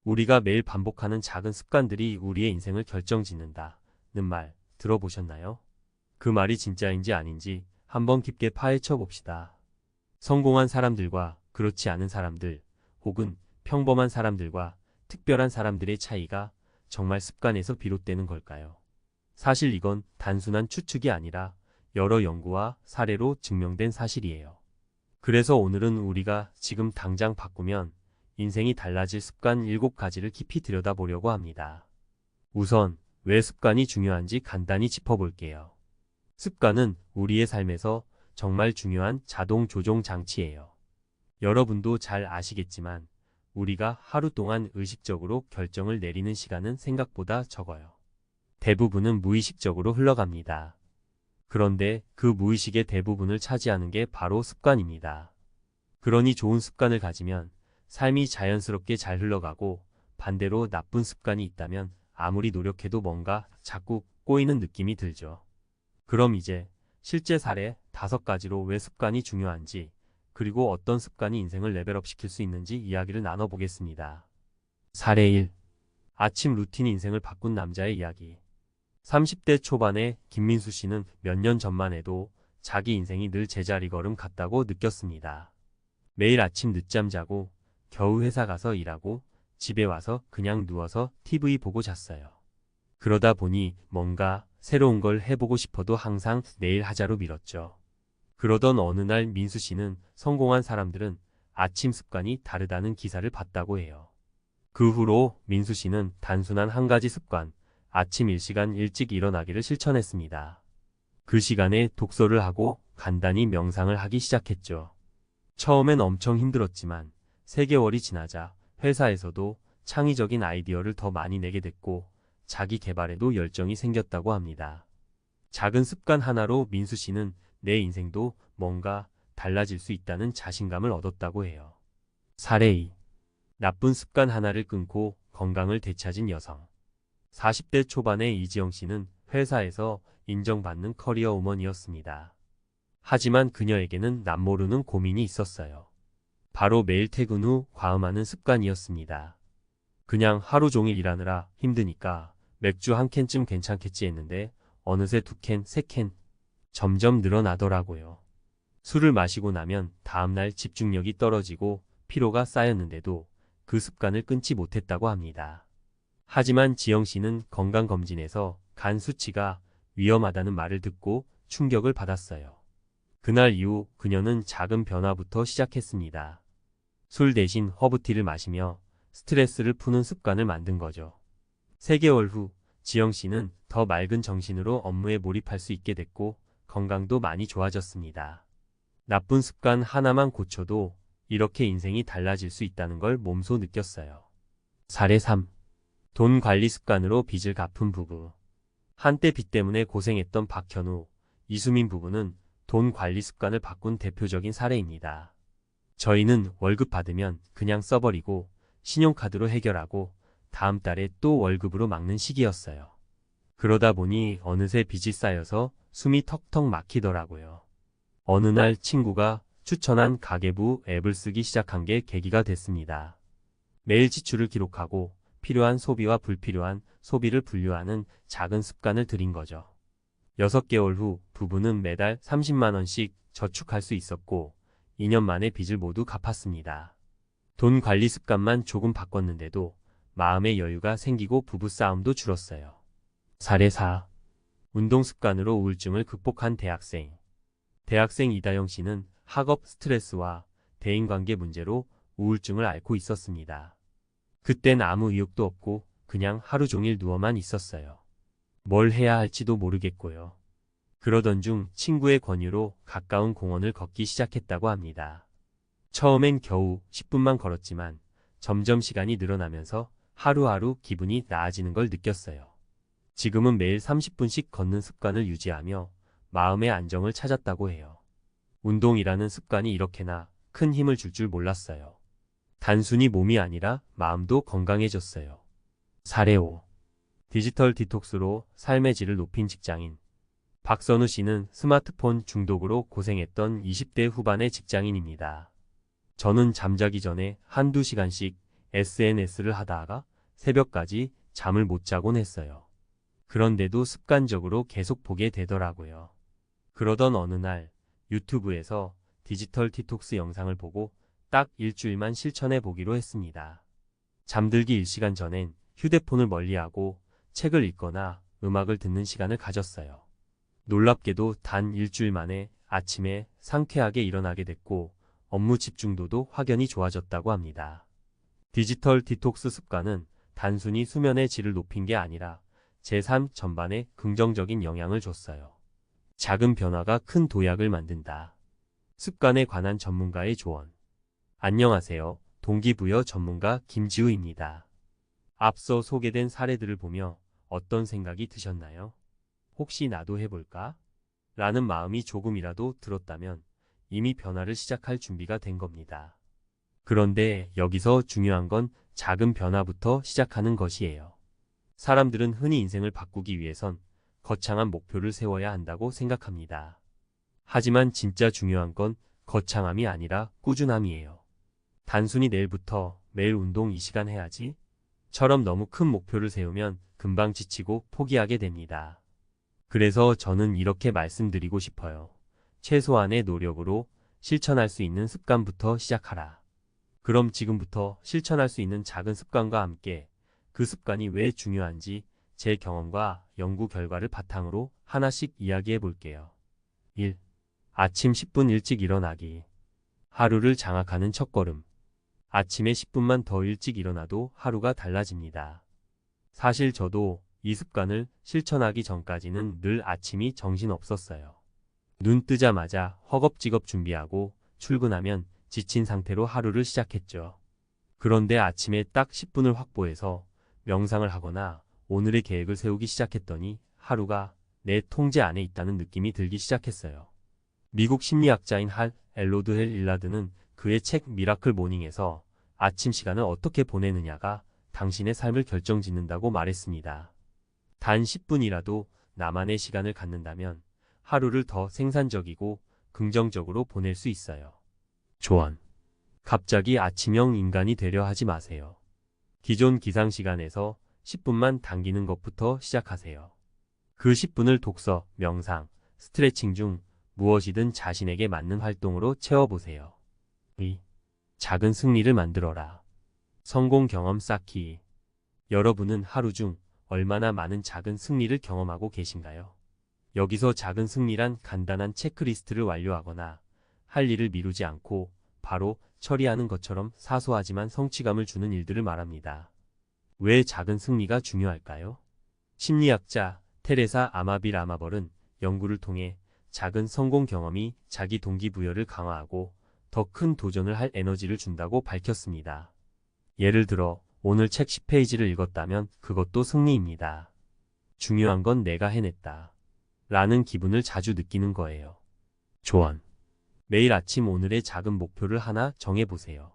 우리가 매일 반복하는 작은 습관들이 우리의 인생을 결정짓는다는 말 들어보셨나요? 그 말이 진짜인지 아닌지 한번 깊게 파헤쳐 봅시다. 성공한 사람들과 그렇지 않은 사람들, 혹은 평범한 사람들과 특별한 사람들의 차이가 정말 습관에서 비롯되는 걸까요? 사실 이건 단순한 추측이 아니라 여러 연구와 사례로 증명된 사실이에요. 그래서 오늘은 우리가 지금 당장 바꾸면 인생이 달라질 습관 7가지를 깊이 들여다보려고 합니다. 우선 왜 습관이 중요한지 간단히 짚어볼게요. 습관은 우리의 삶에서 정말 중요한 자동 조종 장치예요. 여러분도 잘 아시겠지만 우리가 하루 동안 의식적으로 결정을 내리는 시간은 생각보다 적어요. 대부분은 무의식적으로 흘러갑니다. 그런데 그 무의식의 대부분을 차지하는 게 바로 습관입니다. 그러니 좋은 습관을 가지면 삶이 자연스럽게 잘 흘러가고, 반대로 나쁜 습관이 있다면 아무리 노력해도 뭔가 자꾸 꼬이는 느낌이 들죠. 그럼 이제 실제 사례 5가지로 왜 습관이 중요한지, 그리고 어떤 습관이 인생을 레벨업 시킬 수 있는지 이야기를 나눠보겠습니다. 사례 1. 아침 루틴이 인생을 바꾼 남자의 이야기. 30대 초반의 김민수 씨는 몇 년 전만 해도 자기 인생이 늘 제자리 걸음 같다고 느꼈습니다. 매일 아침 늦잠 자고 겨우 회사 가서 일하고 집에 와서 그냥 누워서 TV 보고 잤어요. 그러다 보니 뭔가 새로운 걸 해보고 싶어도 항상 내일 하자로 미뤘죠. 그러던 어느 날 민수 씨는 성공한 사람들은 아침 습관이 다르다는 기사를 봤다고 해요. 그 후로 민수 씨는 단순한 한 가지 습관, 아침 1시간 일찍 일어나기를 실천했습니다. 그 시간에 독서를 하고 간단히 명상을 하기 시작했죠. 처음엔 엄청 힘들었지만 3개월이 지나자 회사에서도 창의적인 아이디어를 더 많이 내게 됐고, 자기 개발에도 열정이 생겼다고 합니다. 작은 습관 하나로 민수 씨는 내 인생도 뭔가 달라질 수 있다는 자신감을 얻었다고 해요. 사례 2. 나쁜 습관 하나를 끊고 건강을 되찾은 여성. 40대 초반의 이지영 씨는 회사에서 인정받는 커리어 우먼이었습니다. 하지만 그녀에게는 남모르는 고민이 있었어요. 바로 매일 퇴근 후 과음하는 습관이었습니다. 그냥 하루 종일 일하느라 힘드니까 맥주 한 캔쯤 괜찮겠지 했는데 어느새 2캔, 3캔 점점 늘어나더라고요. 술을 마시고 나면 다음날 집중력이 떨어지고 피로가 쌓였는데도 그 습관을 끊지 못했다고 합니다. 하지만 지영 씨는 건강검진에서 간 수치가 위험하다는 말을 듣고 충격을 받았어요. 그날 이후 그녀는 작은 변화부터 시작했습니다. 술 대신 허브티를 마시며 스트레스를 푸는 습관을 만든 거죠. 3개월 후 지영 씨는 더 맑은 정신으로 업무에 몰입할 수 있게 됐고, 건강도 많이 좋아졌습니다. 나쁜 습관 하나만 고쳐도 이렇게 인생이 달라질 수 있다는 걸 몸소 느꼈어요. 사례 3. 돈 관리 습관으로 빚을 갚은 부부. 한때 빚 때문에 고생했던 박현우, 이수민 부부는 돈 관리 습관을 바꾼 대표적인 사례입니다. 저희는 월급 받으면 그냥 써버리고 신용카드로 해결하고 다음 달에 또 월급으로 막는 시기였어요. 그러다 보니 어느새 빚이 쌓여서 숨이 턱턱 막히더라고요. 어느 날 친구가 추천한 가계부 앱을 쓰기 시작한 게 계기가 됐습니다. 매일 지출을 기록하고 필요한 소비와 불필요한 소비를 분류하는 작은 습관을 들인 거죠. 6개월 후 부부는 매달 30만 원씩 저축할 수 있었고 2년 만에 빚을 모두 갚았습니다. 돈 관리 습관만 조금 바꿨는데도 마음의 여유가 생기고 부부싸움도 줄었어요. 사례 4. 운동 습관으로 우울증을 극복한 대학생. 대학생 이다영 씨는 학업 스트레스와 대인관계 문제로 우울증을 앓고 있었습니다. 그땐 아무 의욕도 없고 그냥 하루 종일 누워만 있었어요. 뭘 해야 할지도 모르겠고요. 그러던 중 친구의 권유로 가까운 공원을 걷기 시작했다고 합니다. 처음엔 겨우 10분만 걸었지만 점점 시간이 늘어나면서 하루하루 기분이 나아지는 걸 느꼈어요. 지금은 매일 30분씩 걷는 습관을 유지하며 마음의 안정을 찾았다고 해요. 운동이라는 습관이 이렇게나 큰 힘을 줄 줄 몰랐어요. 단순히 몸이 아니라 마음도 건강해졌어요. 사례 5. 디지털 디톡스로 삶의 질을 높인 직장인. 박선우 씨는 스마트폰 중독으로 고생했던 20대 후반의 직장인입니다. 저는 잠자기 전에 한두 시간씩 SNS를 하다가 새벽까지 잠을 못 자곤 했어요. 그런데도 습관적으로 계속 보게 되더라고요. 그러던 어느 날 유튜브에서 디지털 디톡스 영상을 보고 딱 일주일만 실천해 보기로 했습니다. 잠들기 1시간 전엔 휴대폰을 멀리하고 책을 읽거나 음악을 듣는 시간을 가졌어요. 놀랍게도 단 일주일 만에 아침에 상쾌하게 일어나게 됐고 업무 집중도도 확연히 좋아졌다고 합니다. 디지털 디톡스 습관은 단순히 수면의 질을 높인 게 아니라 제 삶 전반에 긍정적인 영향을 줬어요. 작은 변화가 큰 도약을 만든다. 습관에 관한 전문가의 조언. 안녕하세요. 동기부여 전문가 김지우입니다. 앞서 소개된 사례들을 보며 어떤 생각이 드셨나요? 혹시 나도 해볼까? 라는 마음이 조금이라도 들었다면 이미 변화를 시작할 준비가 된 겁니다. 그런데 여기서 중요한 건 작은 변화부터 시작하는 것이에요. 사람들은 흔히 인생을 바꾸기 위해선 거창한 목표를 세워야 한다고 생각합니다. 하지만 진짜 중요한 건 거창함이 아니라 꾸준함이에요. 단순히 내일부터 매일 운동 2시간 해야지 처럼 너무 큰 목표를 세우면 금방 지치고 포기하게 됩니다. 그래서 저는 이렇게 말씀드리고 싶어요. 최소한의 노력으로 실천할 수 있는 습관부터 시작하라. 그럼 지금부터 실천할 수 있는 작은 습관과 함께 그 습관이 왜 중요한지 제 경험과 연구 결과를 바탕으로 하나씩 이야기해 볼게요. 1. 아침 10분 일찍 일어나기. 하루를 장악하는 첫걸음. 아침에 10분만 더 일찍 일어나도 하루가 달라집니다. 사실 저도 이 습관을 실천하기 전까지는 늘 아침이 정신없었어요. 눈 뜨자마자 허겁지겁 준비하고 출근하면 지친 상태로 하루를 시작했죠. 그런데 아침에 딱 10분을 확보해서 명상을 하거나 오늘의 계획을 세우기 시작했더니 하루가 내 통제 안에 있다는 느낌이 들기 시작했어요. 미국 심리학자인 할 엘로드 헬 일라드는 그의 책 미라클 모닝에서 아침 시간을 어떻게 보내느냐가 당신의 삶을 결정짓는다고 말했습니다. 단 10분이라도 나만의 시간을 갖는다면 하루를 더 생산적이고 긍정적으로 보낼 수 있어요. 조언. 갑자기 아침형 인간이 되려 하지 마세요. 기존 기상 시간에서 10분만 당기는 것부터 시작하세요. 그 10분을 독서, 명상, 스트레칭 중 무엇이든 자신에게 맞는 활동으로 채워보세요. 2. 작은 승리를 만들어라. 성공 경험 쌓기. 여러분은 하루 중 얼마나 많은 작은 승리를 경험하고 계신가요? 여기서 작은 승리란 간단한 체크리스트를 완료하거나 할 일을 미루지 않고 바로 처리하는 것처럼 사소하지만 성취감을 주는 일들을 말합니다. 왜 작은 승리가 중요할까요? 심리학자 테레사 아마빌 아마벌은 연구를 통해 작은 성공 경험이 자기 동기부여를 강화하고 더 큰 도전을 할 에너지를 준다고 밝혔습니다. 예를 들어 오늘 책 10페이지를 읽었다면 그것도 승리입니다. 중요한 건 내가 해냈다. 라는 기분을 자주 느끼는 거예요. 조언. 매일 아침 오늘의 작은 목표를 하나 정해보세요.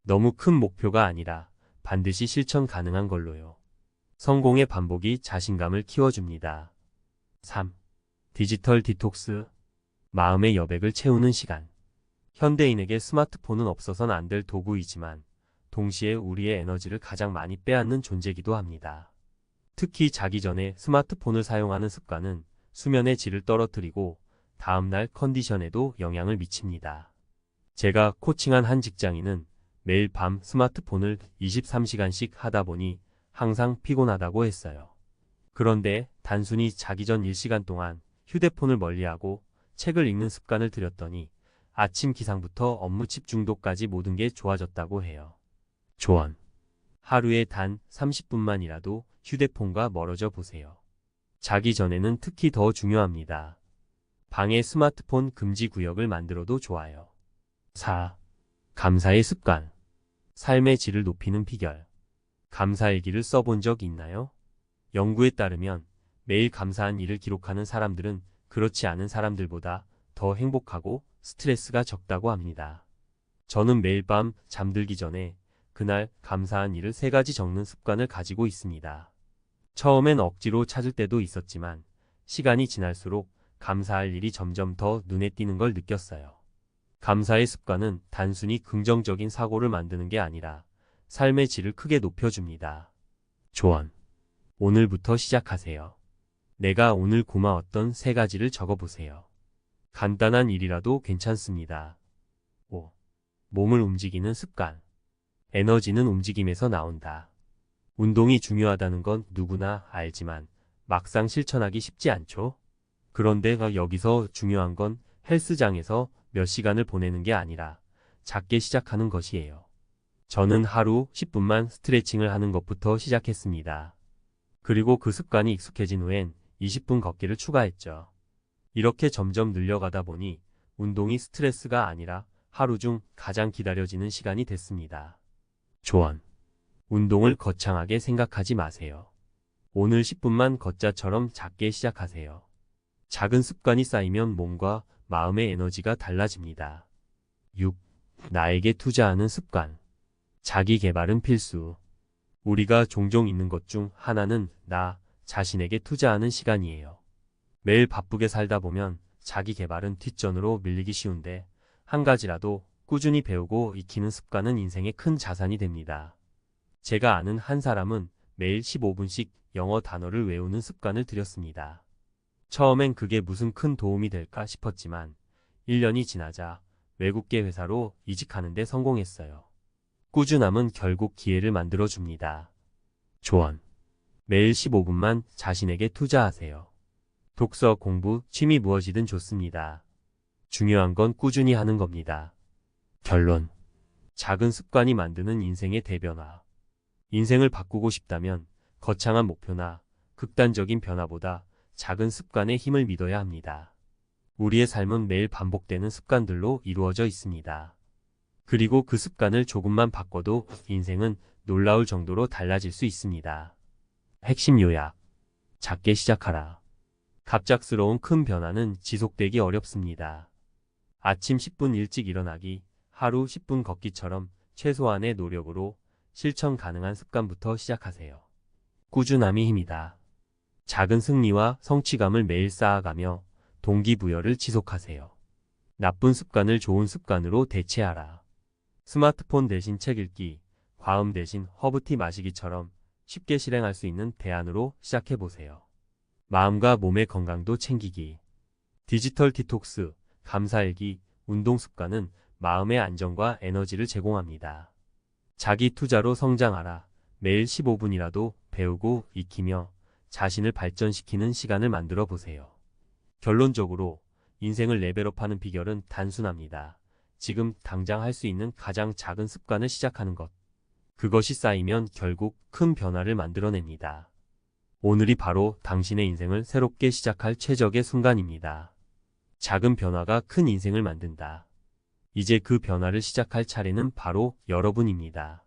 너무 큰 목표가 아니라 반드시 실천 가능한 걸로요. 성공의 반복이 자신감을 키워줍니다. 3. 디지털 디톡스. 마음의 여백을 채우는 시간. 현대인에게 스마트폰은 없어서는 안 될 도구이지만 동시에 우리의 에너지를 가장 많이 빼앗는 존재이기도 합니다. 특히 자기 전에 스마트폰을 사용하는 습관은 수면의 질을 떨어뜨리고 다음날 컨디션에도 영향을 미칩니다. 제가 코칭한 한 직장인은 매일 밤 스마트폰을 23시간씩 하다 보니 항상 피곤하다고 했어요. 그런데 단순히 자기 전 1시간 동안 휴대폰을 멀리하고 책을 읽는 습관을 들였더니 아침 기상부터 업무 집중도까지 모든 게 좋아졌다고 해요. 조언. 하루에 단 30분만이라도 휴대폰과 멀어져 보세요. 자기 전에는 특히 더 중요합니다. 방에 스마트폰 금지 구역을 만들어도 좋아요. 4. 감사의 습관. 삶의 질을 높이는 비결. 감사일기를 써본 적 있나요? 연구에 따르면 매일 감사한 일을 기록하는 사람들은 그렇지 않은 사람들보다 더 행복하고 스트레스가 적다고 합니다. 저는 매일 밤 잠들기 전에 그날 감사한 일을 3가지 적는 습관을 가지고 있습니다. 처음엔 억지로 찾을 때도 있었지만 시간이 지날수록 감사할 일이 점점 더 눈에 띄는 걸 느꼈어요. 감사의 습관은 단순히 긍정적인 사고를 만드는 게 아니라 삶의 질을 크게 높여줍니다. 조언. 오늘부터 시작하세요. 내가 오늘 고마웠던 3가지를 적어보세요. 간단한 일이라도 괜찮습니다. 5. 몸을 움직이는 습관. 에너지는 움직임에서 나온다. 운동이 중요하다는 건 누구나 알지만 막상 실천하기 쉽지 않죠? 그런데 여기서 중요한 건 헬스장에서 몇 시간을 보내는 게 아니라 작게 시작하는 것이에요. 저는 하루 10분만 스트레칭을 하는 것부터 시작했습니다. 그리고 그 습관이 익숙해진 후엔 20분 걷기를 추가했죠. 이렇게 점점 늘려가다 보니 운동이 스트레스가 아니라 하루 중 가장 기다려지는 시간이 됐습니다. 조언. 운동을 거창하게 생각하지 마세요. 오늘 10분만 걷자처럼 작게 시작하세요. 작은 습관이 쌓이면 몸과 마음의 에너지가 달라집니다. 6. 나에게 투자하는 습관. 자기 개발은 필수. 우리가 종종 잊는 것 중 하나는 나 자신에게 투자하는 시간이에요. 매일 바쁘게 살다 보면 자기 개발은 뒷전으로 밀리기 쉬운데 한 가지라도 꾸준히 배우고 익히는 습관은 인생의 큰 자산이 됩니다. 제가 아는 한 사람은 매일 15분씩 영어 단어를 외우는 습관을 들였습니다. 처음엔 그게 무슨 큰 도움이 될까 싶었지만 1년이 지나자 외국계 회사로 이직하는 데 성공했어요. 꾸준함은 결국 기회를 만들어줍니다. 조언. 매일 15분만 자신에게 투자하세요. 독서, 공부, 취미 무엇이든 좋습니다. 중요한 건 꾸준히 하는 겁니다. 결론. 작은 습관이 만드는 인생의 대변화. 인생을 바꾸고 싶다면 거창한 목표나 극단적인 변화보다 작은 습관의 힘을 믿어야 합니다. 우리의 삶은 매일 반복되는 습관들로 이루어져 있습니다. 그리고 그 습관을 조금만 바꿔도 인생은 놀라울 정도로 달라질 수 있습니다. 핵심 요약. 작게 시작하라. 갑작스러운 큰 변화는 지속되기 어렵습니다. 아침 10분 일찍 일어나기, 하루 10분 걷기처럼 최소한의 노력으로 실천 가능한 습관부터 시작하세요. 꾸준함이 힘이다. 작은 승리와 성취감을 매일 쌓아가며 동기부여를 지속하세요. 나쁜 습관을 좋은 습관으로 대체하라. 스마트폰 대신 책 읽기, 과음 대신 허브티 마시기처럼 쉽게 실행할 수 있는 대안으로 시작해보세요. 마음과 몸의 건강도 챙기기. 디지털 디톡스, 감사일기, 운동 습관은 마음의 안정과 에너지를 제공합니다. 자기 투자로 성장하라. 매일 15분이라도 배우고 익히며 자신을 발전시키는 시간을 만들어 보세요. 결론적으로 인생을 레벨업하는 비결은 단순합니다. 지금 당장 할 수 있는 가장 작은 습관을 시작하는 것. 그것이 쌓이면 결국 큰 변화를 만들어냅니다. 오늘이 바로 당신의 인생을 새롭게 시작할 최적의 순간입니다. 작은 변화가 큰 인생을 만든다. 이제 그 변화를 시작할 차례는 바로 여러분입니다.